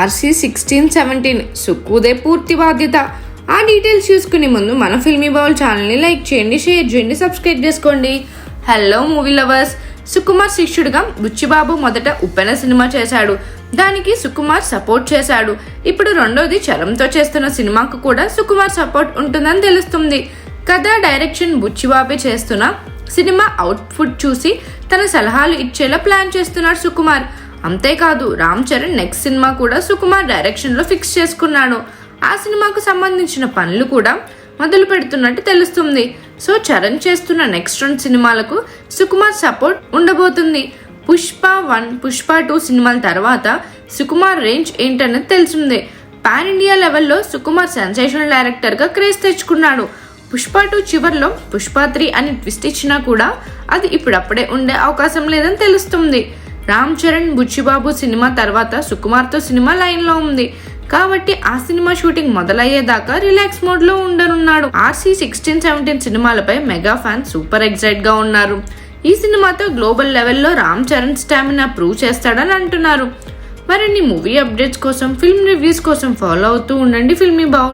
RC16-17 సుక్కుదే పూర్తి బాధ్యత. ఆ డీటెయిల్స్ చూసుకునే ముందు మన ఫిల్మీ బౌల్ ఛానల్ని లైక్ చేయండి, షేర్ చేయండి, సబ్స్క్రైబ్ చేసుకోండి. హలో మూవీ లవర్స్, సుకుమార్ శిష్యుడిగా బుచ్చిబాబు మొదట ఉప్పెన సినిమా చేశాడు. దానికి సుకుమార్ సపోర్ట్ చేశాడు. ఇప్పుడు రెండోది చరంతో చేస్తున్న సినిమాకు కూడా సుకుమార్ సపోర్ట్ ఉంటుందని తెలుస్తుంది. కథ డైరెక్షన్ బుచ్చిబాబే చేస్తున్న సినిమా అవుట్పుట్ చూసి తన సలహాలు ఇచ్చేలా ప్లాన్ చేస్తున్నాడు సుకుమార్. అంతేకాదు రామ్ చరణ్ నెక్స్ట్ సినిమా కూడా సుకుమార్ డైరెక్షన్లో ఫిక్స్ చేసుకున్నాడు. ఆ సినిమాకు సంబంధించిన పనులు కూడా మొదలు పెడుతున్నట్టు తెలుస్తుంది. సో చరణ్ చేస్తున్న నెక్స్ట్ 2 సినిమాలకు సుకుమార్ సపోర్ట్ ఉండబోతుంది. పుష్ప 1, పుష్ప 2 సినిమాల తర్వాత సుకుమార్ రేంజ్ ఏంటన్నది తెలిసిందే. పాన్ ఇండియా లెవెల్లో సుకుమార్ సెన్సేషనల్ డైరెక్టర్గా క్రేజ్ తెచ్చుకున్నాడు. పుష్ప 2 చివర్లో పుష్ప 3 అని ట్విస్ట్ ఇచ్చినా కూడా అది ఇప్పుడప్పుడే ఉండే అవకాశం లేదని తెలుస్తుంది. రామ్ చరణ్ బుచ్చిబాబు సినిమా తర్వాత సుకుమార్తో సినిమా లైన్లో ఉంది. కాబట్టి ఆ సినిమా షూటింగ్ మొదలయ్యేదాకా రిలాక్స్ మోడ్లో ఉండనున్నాడు. RC16-17 సినిమాలపై మెగా ఫ్యాన్స్ సూపర్ ఎక్సైట్ గా ఉన్నారు. ఈ సినిమాతో గ్లోబల్ లెవెల్లో రామ్ చరణ్ స్టామినా ప్రూవ్ చేస్తాడని అంటున్నారు. మరిన్ని మూవీ అప్డేట్స్ కోసం, ఫిల్మ్ రివ్యూస్ కోసం ఫాలో అవుతూ ఉండండి ఫిల్మీ బౌల్.